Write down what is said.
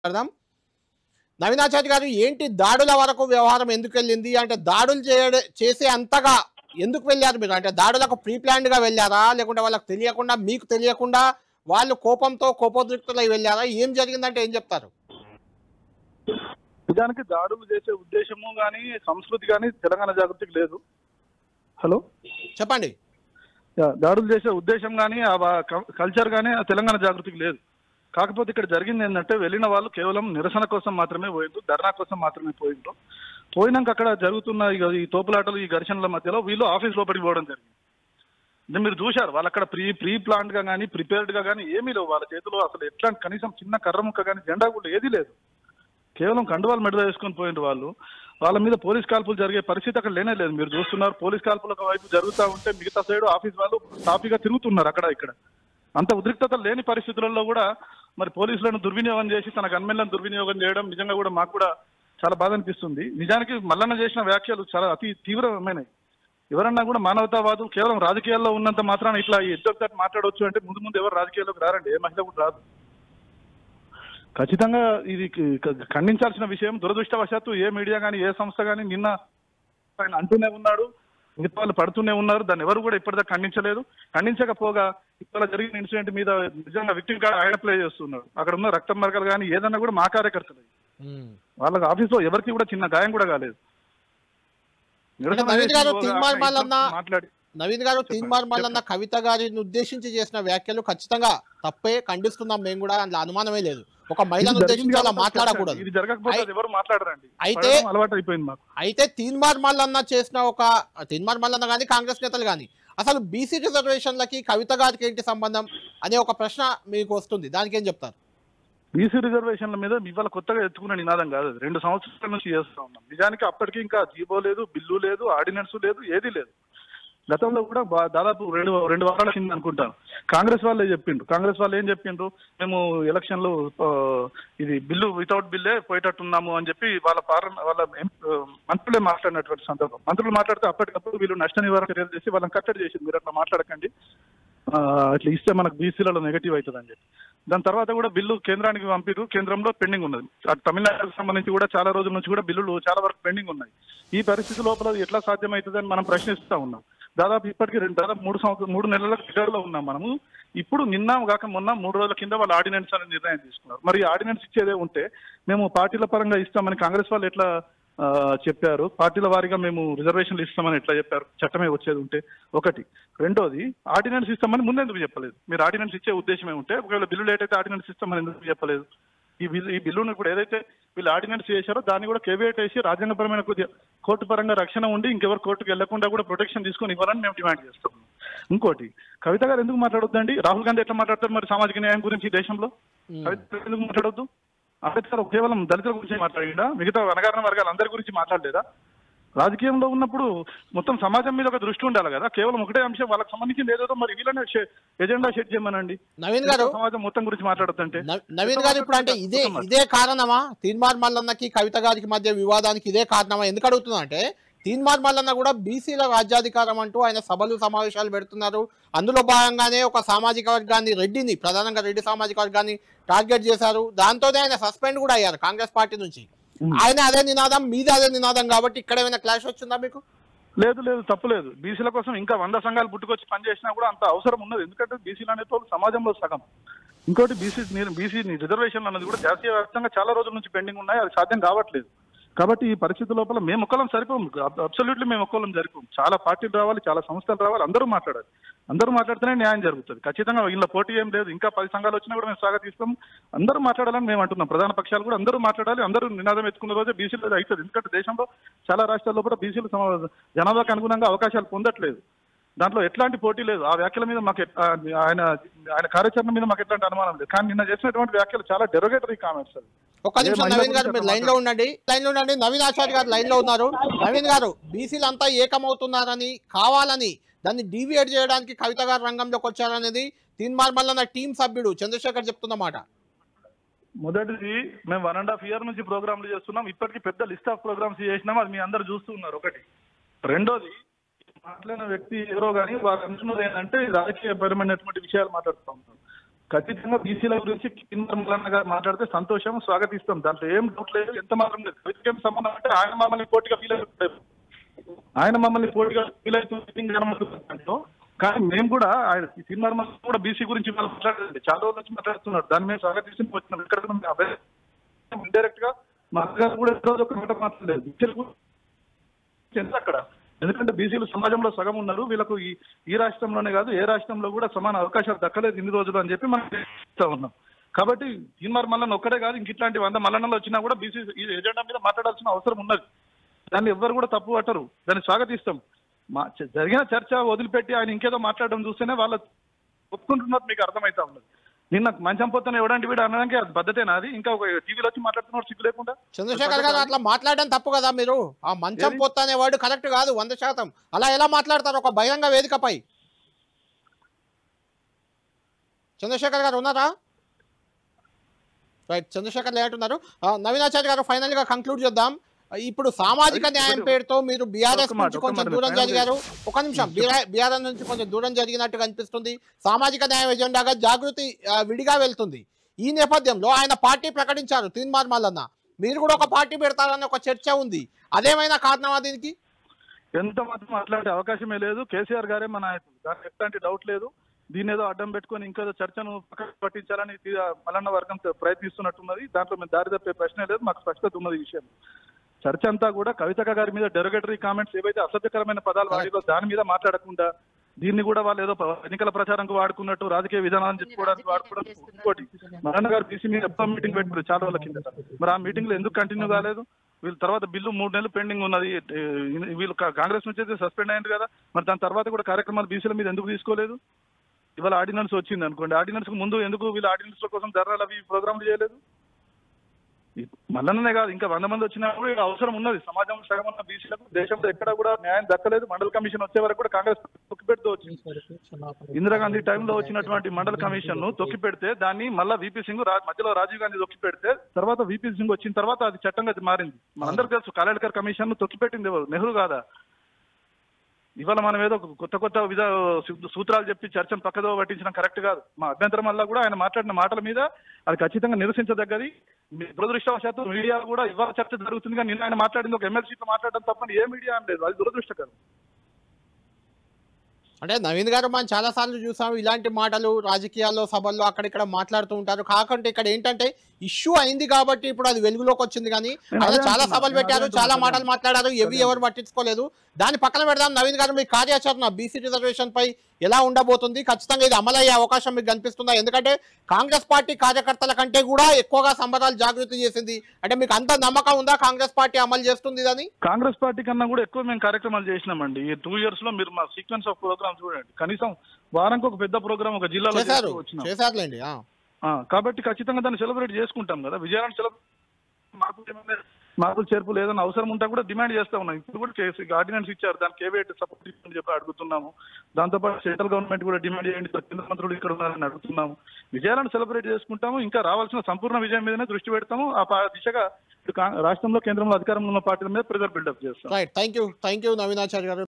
మాట్లాడదాం. నవీనాచార్య గారు, ఏంటి దాడుల వరకు వ్యవహారం ఎందుకు వెళ్ళింది అంటే దాడులు చేసే అంతగా ఎందుకు వెళ్ళారు మీరు? అంటే దాడులకు ప్రీ ప్లాన్డ్ గా వెళ్ళారా, లేకుంటే వాళ్ళకి తెలియకుండా మీకు తెలియకుండా వాళ్ళు కోపంతో కోపోద్రిక్తులై వెళ్ళారా? ఏం జరిగిందంటే ఏం చెప్తారు? నిజానికి దాడులు చేసే ఉద్దేశము కానీ సంస్కృతి కానీ తెలంగాణ జాగృతికి లేదు. హలో చెప్పండి. దాడులు చేసే ఉద్దేశం కానీ కల్చర్ కానీ తెలంగాణ జాగృతికి లేదు. కాకపోతే ఇక్కడ జరిగింది ఏంటంటే వెళ్ళిన వాళ్ళు కేవలం నిరసన కోసం మాత్రమే పోయిండ్రు, ధర్నా కోసం మాత్రమే పోయిండ్రు. పోయినాక అక్కడ జరుగుతున్న ఈ తోపులాటలు ఈ ఘర్షణల మధ్యలో వీళ్ళు ఆఫీస్ లోపలికి పోవడం జరిగింది. మీరు చూశారు వాళ్ళు అక్కడ ప్రీ ప్లాన్డ్ గా కానీ ప్రిపేర్డ్ గా కానీ ఏమీ లేవు. వాళ్ళ చేతిలో అసలు ఎట్లాంటి కనీసం చిన్న కర్ర ముక్క కానీ జెండా కూడా ఏదీ లేదు. కేవలం కండువాలు మెడ వేసుకొని పోయిండ్రు వాళ్ళు. వాళ్ళ మీద పోలీస్ కాల్పులు జరిగే పరిస్థితి అక్కడ లేనే లేదు. మీరు చూస్తున్నారు పోలీస్ కాల్పులు ఒక వైపు జరుగుతూ ఉంటే మిగతా సైడ్ ఆఫీస్ వాళ్ళు సాఫీగా తిరుగుతున్నారు అక్కడ ఇక్కడ. అంత ఉద్రిక్తత లేని పరిస్థితులలో కూడా మరి పోలీసులను దుర్వినియోగం చేసి తన గన్మెన్లను దుర్వినియోగం చేయడం నిజంగా కూడా మాకు కూడా చాలా బాధ అనిపిస్తుంది. నిజానికి మల్లన్న చేసిన వ్యాఖ్యలు చాలా అతి తీవ్రమైనవి. ఎవరన్నా కూడా మానవతావాదు కేవలం రాజకీయాల్లో ఉన్నంత మాత్రాన ఇట్లా ఎద్దొక్కటి మాట్లాడవచ్చు అంటే ముందు ముందు ఎవరు రాజకీయాల్లోకి రారండి, ఏ మహిళ కూడా రాదు. ఖచ్చితంగా ఇది ఖండించాల్సిన విషయం. దురదృష్టవశాత్తు ఏ మీడియా కానీ ఏ సంస్థ కానీ నిన్న ఆయన అంటూనే ఉన్నాడు, మిగతా వాళ్ళు పడుతూనే ఉన్నారు. దాన్ని ఎవరు కూడా ఇప్పటిదాకా ఖండించలేదు. ఖండించకపోగా ఇవాళ జరిగిన ఇన్సిడెంట్ మీద నిజంగా విక్టిమ్ కార్డ్ ఆయన ప్లే చేస్తున్నాడు. అక్కడ ఉన్న రక్తం మరకలు కానీ ఏదన్నా కూడా మా కార్యకర్తలు వాళ్ళకి ఆఫీస్ లో ఎవరికి కూడా చిన్న గాయం కూడా కాలేదు. నవీన్ గారు, తీన్మార్ మల్లన్న కవిత గారిని ఉద్దేశించి చేసిన వ్యాఖ్యలు ఖచ్చితంగా తప్పే, ఖండిస్తున్నాం మేము కూడా, అందులో అనుమానమే లేదు. ఒక మహిళను ఉద్దేశించి అలా మాట్లాడకూడదు. అయితే తీన్మార్ మల్లన్న చేసిన తీన్మార్ మల్లన్న కానీ కాంగ్రెస్ నేతలు కానీ అసలు బీసీ రిజర్వేషన్లకి కవిత గారికి ఏంటి సంబంధం అనే ఒక ప్రశ్న మీకు వస్తుంది. దానికి ఏం చెప్తారు? బీసీ రిజర్వేషన్ల మీద ఇవాళ కొత్తగా ఎత్తుకున్న నినాదం కాదు, 2 సంవత్సరాల నుంచి చేస్తూ ఉన్నాం. నిజానికి అప్పటికి ఇంకా జీవో లేదు, బిల్లు లేదు, ఆర్డినెన్స్ లేదు, ఏదీ లేదు. గతంలో కూడా దాదాపు రెండు వారాల కింద అనుకుంటాను కాంగ్రెస్ వాళ్ళే చెప్పిండ్రు. కాంగ్రెస్ వాళ్ళు ఏం చెప్పిండ్రు, మేము ఎలక్షన్లు ఇది బిల్లు వితౌట్ బిల్లే పోయేటట్టున్నాము అని చెప్పి వాళ్ళ మంత్రులే మాట్లాడినటువంటి సందర్భం. మంత్రులు మాట్లాడితే అప్పటికప్పుడు వీళ్ళు నష్ట నివారణ చర్యలు చేసి వాళ్ళని కట్టడి చేసింది. మీరు అట్లా మాట్లాడకండి, అట్లా ఇస్తే మనకు బీసీలలో నెగటివ్ అవుతుంది అని చెప్పి. దాని తర్వాత కూడా బిల్లు కేంద్రానికి పంపిరు, కేంద్రంలో పెండింగ్ ఉన్నది. తమిళనాడుకు సంబంధించి కూడా చాలా రోజుల నుంచి కూడా బిల్లులు చాలా వరకు పెండింగ్ ఉన్నాయి. ఈ పరిస్థితి లోపల ఎట్లా సాధ్యమవుతుందని మనం ప్రశ్నిస్తూ ఉన్నాం. దాదాపు ఇప్పటికీ దాదాపు 3 నెలల దగ్గరలో ఉన్నాం మనము. ఇప్పుడు నిన్న కాక మొన్న 3 రోజుల కింద వాళ్ళు ఆర్డినెన్స్ అనే నిర్ణయం తీసుకున్నారు. మరి ఆర్డినెన్స్ ఇచ్చేదే ఉంటే మేము పార్టీల పరంగా ఇస్తామని కాంగ్రెస్ వాళ్ళు ఎట్లా చెప్పారు, పార్టీల వారీగా మేము రిజర్వేషన్లు ఇస్తామని ఎట్లా చెప్పారు? చట్టమే వచ్చేది ఉంటే ఒకటి. రెండోది, ఆర్డినెన్స్ ఇస్తామని ముందెందుకు చెప్పలేదు? మీరు ఆర్డినెన్స్ ఇచ్చే ఉద్దేశమే ఉంటే ఒకవేళ బిల్లు లేట్ అయితే ఆర్డినెన్స్ ఇస్తామని ఎందుకు చెప్పలేదు? ఈ బిల్లును ఇప్పుడు ఏదైతే వీళ్ళు ఆర్డినెన్స్ చేశారో దాన్ని కూడా కేవేట్ వేసి రాజ్యాంగపరమైన కొద్దిగా కోర్టు పరంగా రక్షణ ఉండి ఇంకెవరు కోర్టుకు వెళ్లకుండా కూడా ప్రొటెక్షన్ తీసుకొని ఇవ్వాలని మేము డిమాండ్ చేస్తాం. ఇంకోటి, కవిత గారు ఎందుకు మాట్లాడొద్దండి? రాహుల్ గాంధీ ఎట్లా మాట్లాడతారు మరి సామాజిక న్యాయం గురించి దేశంలో? కవిత ఎందుకు మాట్లాడొద్దు? అంబేద్కర్ కేవలం దళితుల గురించి మాట్లాడిందా? మిగతా అనగారిన వర్గాలు అందరి గురించి మాట్లాడలేదా? రాజకీయంలో ఉన్నప్పుడు మొత్తం సమాజం మీద ఒక దృష్టి ఉండాలి కదా. కేవలం ఒకటే అంశం వాళ్ళకి సంబంధించింది ఏదో మరి వీళ్ళనే ఎజెండా సెట్ చేయమనండి. నవీన్ గారు, సమాజం మొత్తం గురించి మాట్లాడొద్దంటే నవీన్ గారు ఇప్పుడు అంటే ఇదే కారణమా తీన్మార్ మల్లన్నకి కవిత గారికి మధ్య వివాదానికి? ఇదే కారణమా? ఎందుకు అడుగుతున్నా అంటే తీన్మార్ మల్లన్న కూడా బీసీల రాజ్యాధికారం అంటూ ఆయన సభలు సమావేశాలు పెడుతున్నారు. అందులో భాగంగానే ఒక సామాజిక వర్గాన్ని, రెడ్డిని, ప్రధానంగా రెడ్డి సామాజిక వర్గాన్ని టార్గెట్ చేశారు. దాంతోనే ఆయన సస్పెండ్ కూడా అయ్యారు కాంగ్రెస్ పార్టీ నుంచి. ఆయన అదే నినాదం, మీది అదే నినాదం, కాబట్టి ఇక్కడ ఏమైనా క్లాష్ వచ్చిందా మీకు? లేదు, తప్పులేదు. బీసీల కోసం ఇంకా 100 సంఘాలు పుట్టుకొచ్చి పనిచేసినా కూడా అంత అవసరం ఉన్నది. ఎందుకంటే బీసీలు అనే సమాజంలో సగం. ఇంకోటి, బీసీ రిజర్వేషన్లు అనేది కూడా జాతీయ వ్యాప్తంగా చాలా రోజుల నుంచి పెండింగ్ ఉన్నాయి, అది సాధ్యం కావట్లేదు. కాబట్టి ఈ పరిస్థితి లోపల మేము ఒక్కలం సరిపోం, అబ్సల్యూట్లీ మేము ఒక్కలం సరిపోం. చాలా పార్టీలు రావాలి, చాలా సంస్థలు రావాలి, అందరూ మాట్లాడాలి. అందరూ మాట్లాడితేనే న్యాయం జరుగుతుంది. ఖచ్చితంగా వీళ్ళ పోటీ ఏం లేదు. ఇంకా 10 సంఘాలు వచ్చినా కూడా మేము స్వాగతిస్తాం. అందరూ మాట్లాడాలని మేము అంటున్నాం. ప్రధాన పక్షాలు కూడా అందరూ మాట్లాడాలి. అందరూ నినాదం ఎత్తుకున్న రోజే బీసీలు అవుతుంది. ఎందుకంటే దేశంలో చాలా రాష్ట్రాల్లో కూడా బీసీలు జనాభాకు అనుగుణంగా అవకాశాలు పొందట్లేదు. దాంట్లో ఎట్లాంటి పోటీ లేదు. ఆ వ్యాఖ్యల మీద మాకు ఆయన కార్యాచరణ మీద మాకు ఎట్లాంటి అనుమానం లేదు. కానీ నిన్న చేసినటువంటి వ్యాఖ్యలు చాలా డెరోగేటరీ కామెంట్స్. ఒక్క నిమిషం నవీన్ గారు, మీరు లైన్ లో ఉండండి. నవీన్ ఆచార్య గారు లైన్ లో ఉన్నారు. నవీన్ గారు, బీసీలు అంతా ఏకమవుతున్నారని, కావాలని దాన్ని డీవియేట్ చేయడానికి కవిత గారు రంగంలోకి వచ్చారనేది తీన్మార్ మల్లన్న టీం సభ్యుడు చంద్రశేఖర్ చెప్తున్నమాట. మొదటిది, మేము 1.5 years నుంచి ప్రోగ్రాంలు చేస్తున్నాం. ఇప్పటికీ పెద్ద లిస్ట్ ఆఫ్ ప్రోగ్రామ్స్ చేసినాం, అది మీ అందరు చూస్తూ ఉన్నారు. ఒకటి. రెండోది, మాట్లాడిన వ్యక్తి ఎవరో కానీ వాళ్ళు అంటున్నది ఏంటంటే రాజకీయపరమైనటువంటి విషయాలు మాట్లాడుతూ ఉంటారు. ఖచ్చితంగా బీసీల గురించి మల్లన్న గారు మాట్లాడితే సంతోషం, స్వాగతిస్తాం. దాంట్లో ఏం డౌట్ లేదు, ఎంత మాత్రం లేదు. కవితకేం సంబంధం అంటే ఆయన మమ్మల్ని పోటీగా ఫీల్ అవుతారు, ఆయన మమ్మల్ని పోటీగా ఫీల్ అవుతుంది. కానీ మేము కూడా ఆయన తీర్మానం కూడా బీసీ గురించి మాట్లాడాలి, చాలా రోజుల నుంచి మాట్లాడుతున్నాడు. దాన్ని మేము స్వాగతిస్తూ వచ్చినాం. ఇక్కడ ఇండైరెక్ట్ గా మా అక్కగారు కూడా రోజు ఒక మాట మాట్లాడలేదు బీసీలు అక్కడ. ఎందుకంటే బీసీలు సమాజంలో సగం ఉన్నారు, వీళ్ళకు ఈ రాష్ట్రంలోనే కాదు ఏ రాష్ట్రంలో కూడా సమాన అవకాశాలు దక్కలేదు ఇన్ని రోజులు అని చెప్పి మనం చేస్తా ఉన్నాం. కాబట్టి తీన్మార్ మల్లన్న ఒక్కడే కాదు, ఇంక ఇట్లాంటి 100 మల్లన్నలు వచ్చినా కూడా బీసీ ఈ ఎజెండా మీద మాట్లాడాల్సిన అవసరం ఉన్నది. దాన్ని ఎవ్వరు కూడా తప్పు పట్టరు, దాన్ని స్వాగతిస్తాం. జరిగిన చర్చ వదిలిపెట్టి ఆయన ఇంకేదో మాట్లాడడం చూస్తేనే వాళ్ళు ఒప్పుకుంటున్నారు, మీకు అర్థమవుతా ఉన్నది. నిన్న మంచం పోతాను ఎవడంటే వీడు అనడానికి అది పద్ధతేనా? అది ఇంకా ఒక టీవీలో వచ్చి మాట్లాడుతున్నారు సిగ్గు లేకుండా. చంద్రశేఖర్ గారు అట్లా మాట్లాడడం తప్పు కదా. మీరు ఆ మంచం పోతా అనే వర్డ్ కరెక్ట్ కాదు 100%. అలా ఎలా మాట్లాడతారు ఒక బహిరంగ వేదికపై? చంద్రశేఖర్ గారు ఉన్నారా? రైట్, చంద్రశేఖర్ లేటున్నారు. నవీనాచార్య గారు ఫైనల్ గా కంక్లూడ్ చేద్దాం. ఇప్పుడు సామాజిక న్యాయం పేరుతో మీరు బీఆర్ఎస్ నుంచి కొంచెం దూరం జరిగారు. ఒక నిమిషం, బీఆర్ఎస్ నుంచి కొంచెం దూరం జరిగినట్టుగా అనిపిస్తుంది. సామాజిక న్యాయం ఎజెండాగా జాగృతి విడిగా వెళ్తుంది. ఈ నేపథ్యంలో ఆయన పార్టీ ప్రకటించారు తీన్మార్ మల్లన్న, మీరు కూడా ఒక పార్టీ పెడతారని ఒక చర్చ ఉంది. అదేమైనా కారణమా దీనికి? ఎంత మాత్రం అట్లాంటి అవకాశమే లేదు. కేసీఆర్ గారే మన నాయకులు, దానికి ఎట్లాంటి డౌట్ లేదు. దీని ఏదో అడ్డం పెట్టుకొని ఇంకేదో చర్చను పక్కన పట్టించాలని మల్లన్న వర్గం ప్రయత్నిస్తున్నట్టున్నది. దాంట్లో మేము దారి తప్పే ప్రశ్నే లేదు, మాకు స్పష్టత ఉన్నది ఈ విషయం. చర్చ అంతా కూడా కవితక్క గారి మీద డెరోగేటరీ కామెంట్స్ ఏవైతే అసభ్యకరమైన పదాలు వాడిలో దాని మీద మాట్లాడకుండా, దీన్ని కూడా వాళ్ళు ఏదో ఎన్నికల ప్రచారంకు వాడుకున్నట్టు, రాజకీయ విధానాలను చెప్పుకోవడానికి వాడుకోవడం. ఇంకోటి, మల్లన్న గారు బీసీ మీద ఎప్పుడో మీటింగ్ పెట్టుకున్నారు చాలా రోజుల కింద. మరి ఆ మీటింగ్ లో ఎందుకు కంటిన్యూ కాలేదు? వీళ్ళ తర్వాత బిల్లు 3 నెలలు పెండింగ్ ఉన్నది. వీళ్ళు కాంగ్రెస్ నుంచి అయితే సస్పెండ్ అయ్యారు కదా, మరి దాని తర్వాత కూడా కార్యక్రమాలు బీసీల మీద ఎందుకు తీసుకోలేదు? ఇవాళ ఆర్డినెన్స్ వచ్చింది అనుకోండి, ఆర్డినెన్స్ కు ముందు ఎందుకు వీళ్ళు ఆర్డినెన్స్ కోసం ధర్నాలు అవి ప్రోగ్రాంలు చేయలేదు? మల్లన్ననే కాదు, ఇంకా 100 మంది వచ్చినా కూడా అవసరం ఉన్నది. సమాజంలో సగం ఉన్న బీసీలకు దేశంలో ఎక్కడ కూడా న్యాయం దక్కలేదు. మండల కమిషన్ వచ్చే వరకు కూడా కాంగ్రెస్ తొక్కిపెడుతూ వచ్చింది. ఇందిరాగాంధీ టైంలో వచ్చినటువంటి మండల కమిషన్ ను తొక్కిపెడితే దాన్ని మళ్ళా వీపీ సింగ్ మధ్యలో రాజీవ్ గాంధీ తొక్కిపెడితే తర్వాత వీపీ సింగ్ వచ్చిన తర్వాత అది చట్టంగా మారింది. మనందరికీ తెలుసు, కాలేడ్కర్ కమిషన్ ను తొక్కిపెట్టింది ఎవరు? నెహ్రూ కాదా? ఇవాళ మనం ఏదో కొత్త సూత్రాలు చెప్పి చర్చను పక్కదో పట్టించడం కరెక్ట్ కాదు. మా అభ్యంతరం వల్ల కూడా ఆయన మాట్లాడిన మాటల మీద అది ఖచ్చితంగా నిరసించదగ్గది. దురదృష్టవశాత్తు మీడియా కూడా ఇవాళ చర్చ జరుగుతుంది, కానీ నిన్న ఆయన మాట్లాడింది ఒక ఎమ్మెల్సీతో మాట్లాడడం తప్పని ఏ మీడియా అనలేదు. అది దురదృష్టకరం. అంటే నవీన్ గారు మనం చాలా సార్లు చూసాము ఇలాంటి మాటలు రాజకీయాల్లో సభల్లో అక్కడిక్కడ మాట్లాడుతూ ఉంటారు. కాకుంటే ఇక్కడ ఏంటంటే ఇష్యూ అయింది కాబట్టి ఇప్పుడు అది వెలుగులోకి వచ్చింది. కానీ ఆయన చాలా సభలు పెట్టారు, చాలా మాటలు మాట్లాడారు, ఎవరు పట్టించుకోలేదు. దాన్ని పక్కన పెడదాం. నవీన్ గారు, మీ కార్యాచరణ బీసీ రిజర్వేషన్ పై ఎలా ఉండబోతుంది? ఖచ్చితంగా ఇది అమలయ్యే అవకాశం మీకు కనిపిస్తుందా? ఎందుకంటే కాంగ్రెస్ పార్టీ కార్యకర్తల కంటే కూడా ఎక్కువగా సంబరాలు జాగృతి చేసింది. అంటే మీకు అంత నమ్మకం ఉందా కాంగ్రెస్ పార్టీ అమలు చేస్తుంది అని? కాంగ్రెస్ పార్టీ కన్నా కూడా ఎక్కువ మేము కార్యక్రమాలు చేసినామండి. ఈ 2 years లో మీరు మా సీక్వెన్స్ ఆఫ్ ప్రోగ్రామ్ చూడండి. కనీసం వారానికి ఒక పెద్ద ప్రోగ్రామ్ ఒక జిల్లాలో చేశారులేండి. కాబట్టి ఖచ్చితంగా దాన్ని సెలబ్రేట్ చేసుకుంటాం కదా. విజయాన్ని సెలబ్రేట్ మార్పులు చేర్పులు ఏదైనా అవసరం ఉంటే కూడా డిమాండ్ చేస్తా ఉన్నాం. ఇప్పుడు కూడా ఆర్డినెన్స్ ఇచ్చారు, దానికి కేబినెట్ సపోర్ట్ ఇస్తుందని చెప్పి అడుగుతున్నాము. దాంతోపాటు సెంట్రల్ గవర్నమెంట్ కూడా డిమాండ్ చేయండి, కేంద్ర మంత్రులు ఇక్కడ ఉన్నారని అడుగుతున్నాము. విజయాలను సెలబ్రేట్ చేసుకుంటాము. ఇంకా రావాల్సిన సంపూర్ణ విజయం మీదనే దృష్టి పెడతాము. ఆ దిశగా రాష్ట్రంలో కేంద్రంలో అధికారంలో ఉన్న పార్టీల మీద ప్రెజర్ బిల్డప్ చేస్తాం. థ్యాంక్ యూ నవీనాచార్య గారు.